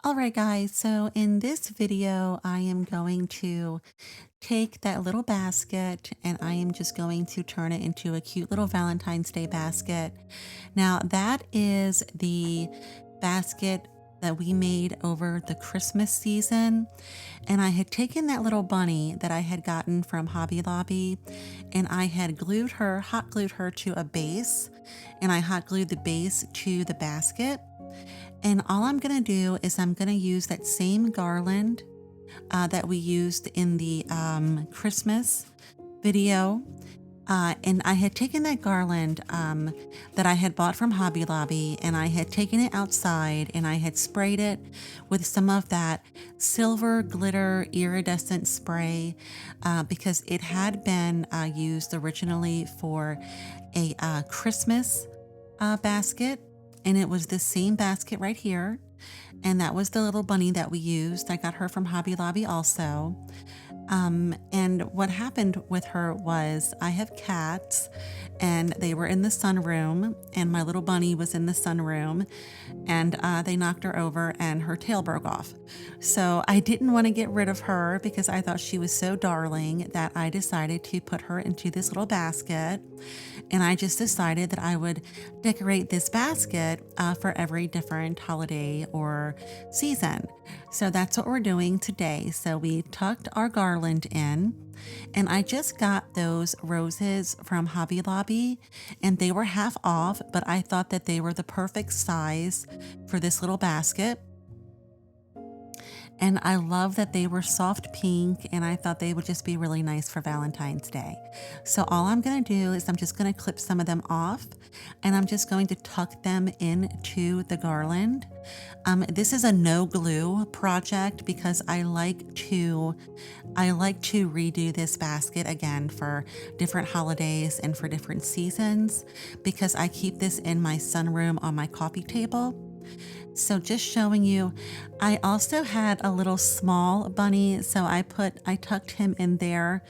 Alright guys, so in this video, I am going to take that little basket and I am just going to turn it into a cute little Valentine's Day basket. Now that is the basket that we made over the Christmas season. And I had taken that little bunny that I had gotten from Hobby Lobby and I had hot glued her to a base, and I hot glued the base to the basket. And all I'm going to do is I'm going to use that same garland that we used in the Christmas video. And I had taken that garland that I had bought from Hobby Lobby, and I had taken it outside and I had sprayed it with some of that silver glitter iridescent spray because it had been used originally for a Christmas basket. And it was this same basket right here. And that was the little bunny that we used. I got her from Hobby Lobby also. And what happened with her was I have cats and they were in the sunroom, and my little bunny was in the sunroom, and they knocked her over and her tail broke off. So I didn't want to get rid of her because I thought she was so darling that I decided to put her into this little basket. And I just decided that I would decorate this basket for every different holiday or season. So that's what we're doing today. So we tucked our garland in, and I just got those roses from Hobby Lobby and they were half off, but I thought that they were the perfect size for this little basket. And I love that they were soft pink, and I thought they would just be really nice for Valentine's Day. So all I'm going to do is I'm just going to clip some of them off, and I'm just going to tuck them into the garland. This is a no glue project because I like to redo this basket again for different holidays and for different seasons because I keep this in my sunroom on my coffee table. So just showing you, I also had a little small bunny, so I tucked him in there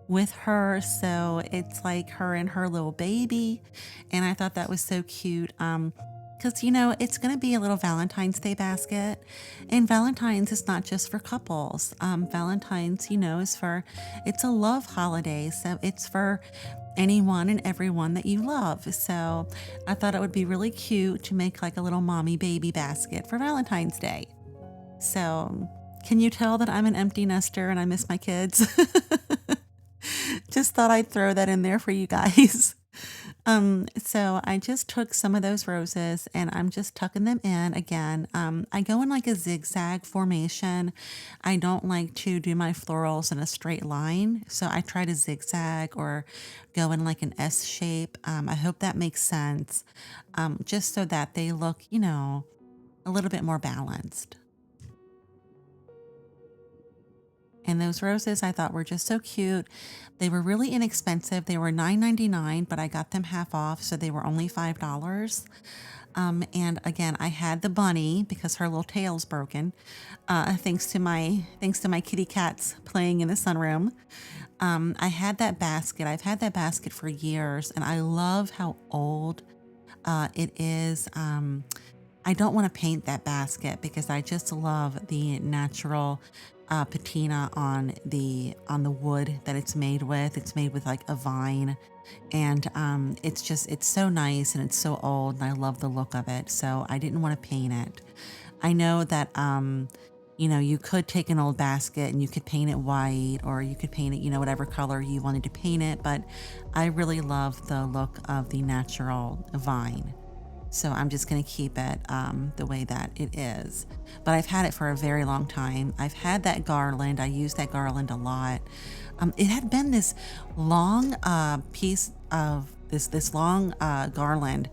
with her, so it's like her and her little baby, and I thought that was so cute. Because it's going to be a little Valentine's Day basket, and Valentine's is not just for couples. Valentine's, it's a love holiday, so it's for anyone and everyone that you love. So I thought it would be really cute to make like a little mommy baby basket for Valentine's Day. So can you tell that I'm an empty nester and I miss my kids? Just thought I'd throw that in there for you guys. So I just took some of those roses and I'm just tucking them in again. I go in like a zigzag formation. I don't like to do my florals in a straight line, so I try to zigzag or go in like an S shape. I hope that makes sense, just so that they look, a little bit more balanced. And those roses I thought were just so cute. They were really inexpensive. They were $9.99, but I got them half off, so they were only $5. And again, I had the bunny because her little tail's broken, thanks to my kitty cats playing in the sunroom. I had that basket. I've had that basket for years, and I love how old it is. I don't want to paint that basket because I just love the natural patina on the wood that it's made with. It's made with like a vine, and it's so nice and it's so old, and I love the look of it. So I didn't want to paint it. I know that you could take an old basket and you could paint it white, or you could paint it whatever color you wanted to paint it, but I really love the look of the natural vine. So I'm just going to keep it the way that it is. But I've had it for a very long time. I've had that garland. I use that garland a lot. It had been this long piece of this long garland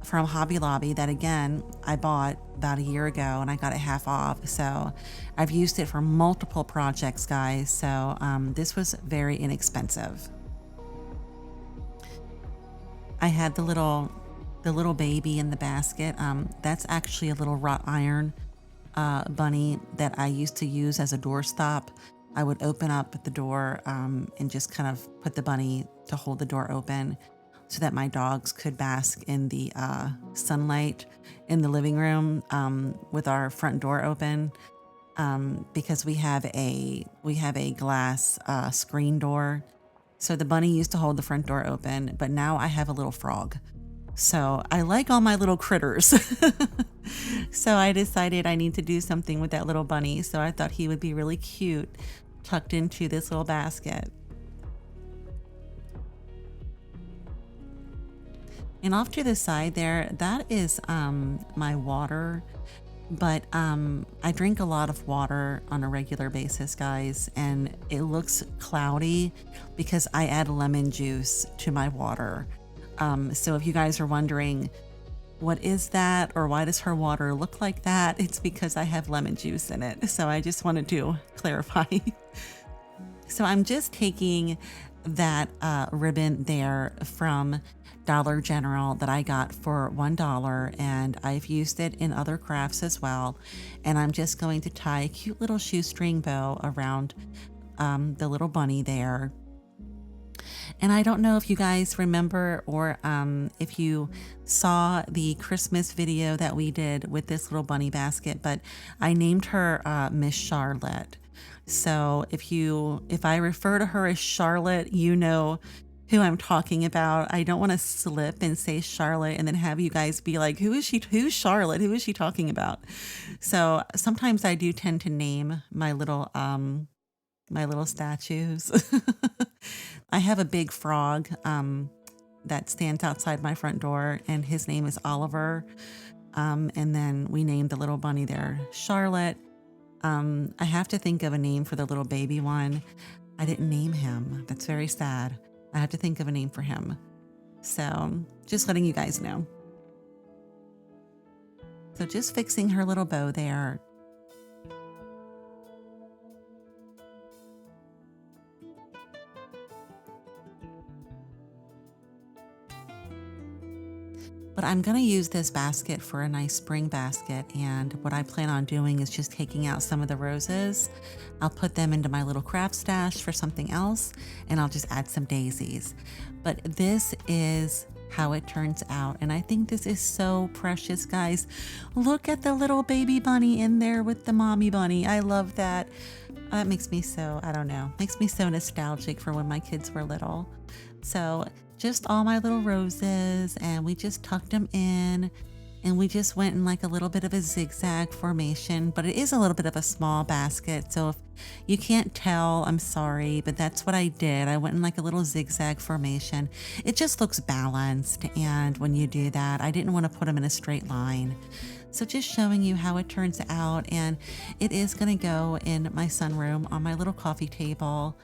from Hobby Lobby that, again, I bought about a year ago, and I got it half off. So I've used it for multiple projects, guys. So this was very inexpensive. I had the little baby in the basket. That's actually a little wrought iron bunny that I used to use as a doorstop. I would open up the door and just kind of put the bunny to hold the door open. so that my dogs could bask in the sunlight in the living room with our front door open, because we have a glass screen door. So the bunny used to hold the front door open, but now I have a little frog. So I like all my little critters. So I decided I need to do something with that little bunny. So I thought he would be really cute tucked into this little basket. And off to the side there, that is my water. But I drink a lot of water on a regular basis, guys, and it looks cloudy because I add lemon juice to my water. So if you guys are wondering, what is that, or why does her water look like that? It's because I have lemon juice in it. So I just wanted to clarify. So I'm just taking that ribbon there from Dollar General that I got for $1, and I've used it in other crafts as well. And I'm just going to tie a cute little shoestring bow around the little bunny there. And I don't know if you guys remember, or if you saw the Christmas video that we did with this little bunny basket, but I named her Miss Charlotte. So if I refer to her as Charlotte, you know who I'm talking about. I don't want to slip and say Charlotte and then have you guys be like, who is she? Who's Charlotte? Who is she talking about? So sometimes I do tend to name my little statues. I have a big frog that stands outside my front door, and his name is Oliver. And then we named the little bunny there Charlotte. I have to think of a name for the little baby one. I didn't name him. That's very sad. I have to think of a name for him. So just letting you guys know. So just fixing her little bow there. But I'm going to use this basket for a nice spring basket, and what I plan on doing is just taking out some of the roses. I'll put them into my little craft stash for something else, and I'll just add some daisies. But this is how it turns out, and I think this is so precious, guys. Look at the little baby bunny in there with the mommy bunny. I love that. That makes me so, I don't know, makes me so nostalgic for when my kids were little. So just all my little roses, and we just tucked them in, and we just went in like a little bit of a zigzag formation, but it is a little bit of a small basket. So if you can't tell, I'm sorry, but that's what I did. I went in like a little zigzag formation. It just looks balanced. And when you do that, I didn't want to put them in a straight line. So just showing you how it turns out. And it is going to go in my sunroom on my little coffee table.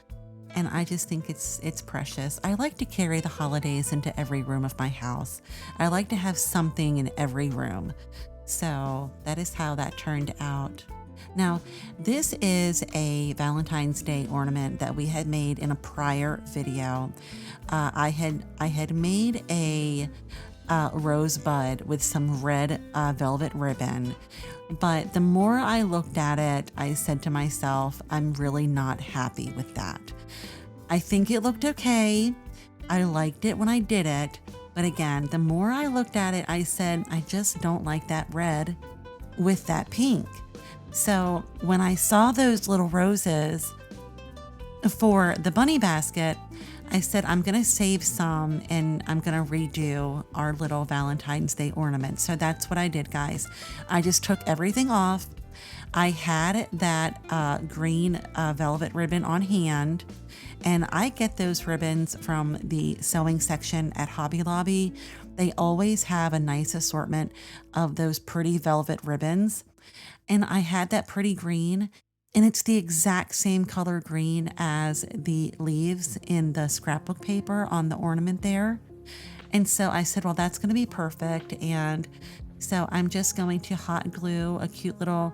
And I just think it's precious. I like to carry the holidays into every room of my house. I like to have something in every room. So that is how that turned out. Now, this is a Valentine's Day ornament that we had made in a prior video. I had made a rosebud with some red velvet ribbon. But the more I looked at it, I said to myself, I'm really not happy with that. I think it looked okay. I liked it when I did it. But again, the more I looked at it, I said, I just don't like that red with that pink. So when I saw those little roses for the bunny basket, I said, I'm going to save some and I'm going to redo our little Valentine's Day ornament. So that's what I did, guys. I just took everything off. I had that green velvet ribbon on hand, and I get those ribbons from the sewing section at Hobby Lobby. They always have a nice assortment of those pretty velvet ribbons. And I had that pretty green, and it's the exact same color green as the leaves in the scrapbook paper on the ornament there. And so I said, well, that's going to be perfect. And so I'm just going to hot glue a cute little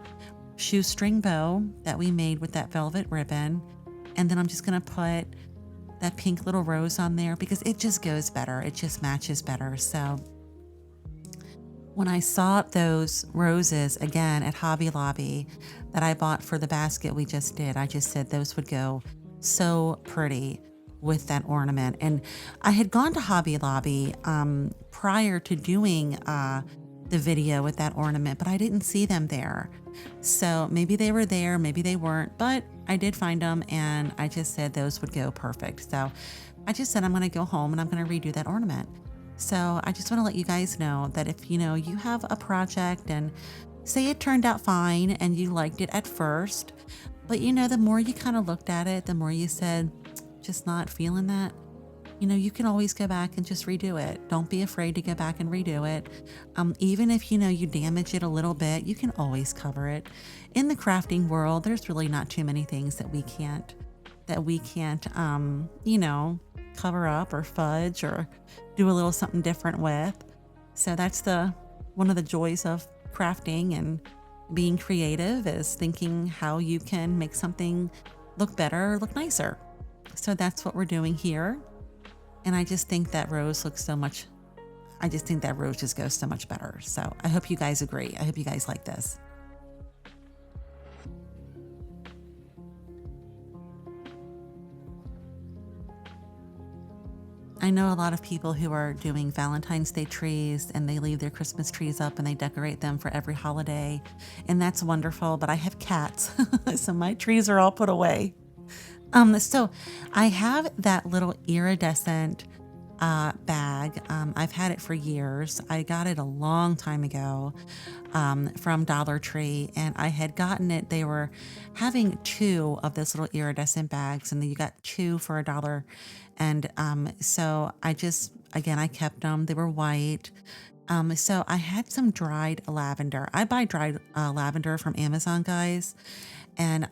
shoestring bow that we made with that velvet ribbon. And then I'm just going to put that pink little rose on there because it just goes better. It just matches better. So when I saw those roses again at Hobby Lobby that I bought for the basket we just did, I just said those would go so pretty with that ornament. And I had gone to Hobby Lobby prior to doing the video with that ornament, but I didn't see them there. So maybe they were there, maybe they weren't, but I did find them and I just said those would go perfect. So I just said I'm going to go home and I'm going to redo that ornament. So I just want to let you guys know that if you have a project and say it turned out fine and you liked it at first, but the more you kind of looked at it, the more you said, just not feeling that, you can always go back and just redo it. Don't be afraid to go back and redo it. Even if you damage it a little bit, you can always cover it. In the crafting world, there's really not too many things that we can't cover up or fudge or do a little something different with. So that's one of the joys of crafting and being creative, is thinking how you can make something look better, look nicer. So that's what we're doing here. And I just think that rose just goes so much better. So I hope you guys agree. I hope you guys like this. I know a lot of people who are doing Valentine's Day trees and they leave their Christmas trees up and they decorate them for every holiday. And that's wonderful, but I have cats, so my trees are all put away. So I have that little iridescent bag. I've had it for years. I got it a long time ago from Dollar Tree, and I had gotten it. They were having 2 of this little iridescent bags, and then you got 2 for $1. And so I kept them. They were white. So I had some dried lavender. I buy dried lavender from Amazon, guys. And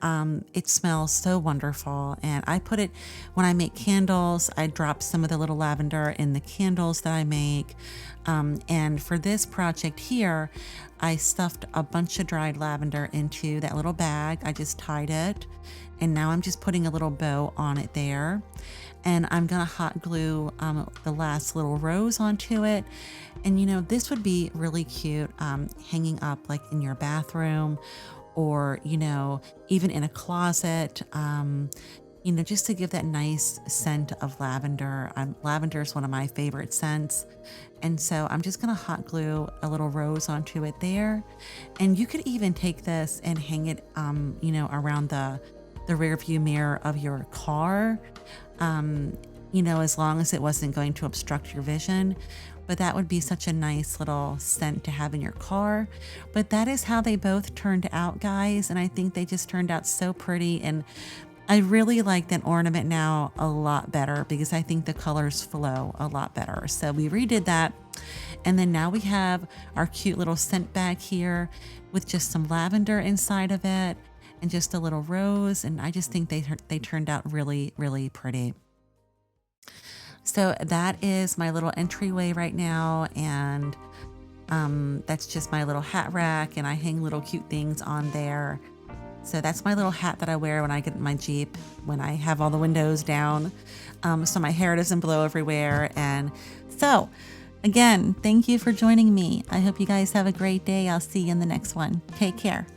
it smells so wonderful. And I put it, when I make candles, I drop some of the little lavender in the candles that I make. And for this project here, I stuffed a bunch of dried lavender into that little bag. I just tied it. And now I'm just putting a little bow on it there. And I'm gonna hot glue the last little rose onto it. And this would be really cute hanging up like in your bathroom, or even in a closet, just to give that nice scent of lavender. Lavender is one of my favorite scents. And so I'm just gonna hot glue a little rose onto it there. And you could even take this and hang it around the rear view mirror of your car, as long as it wasn't going to obstruct your vision. But that would be such a nice little scent to have in your car. But that is how they both turned out, guys. And I think they just turned out so pretty. And I really like that ornament now a lot better because I think the colors flow a lot better. So we redid that. And then now we have our cute little scent bag here with just some lavender inside of it and just a little rose. And I just think they turned out really, really pretty. So that is my little entryway right now, and that's just my little hat rack, and I hang little cute things on there. So that's my little hat that I wear when I get in my Jeep, when I have all the windows down, so my hair doesn't blow everywhere. And so again, thank you for joining me. I hope you guys have a great day. I'll see you in the next one. Take care.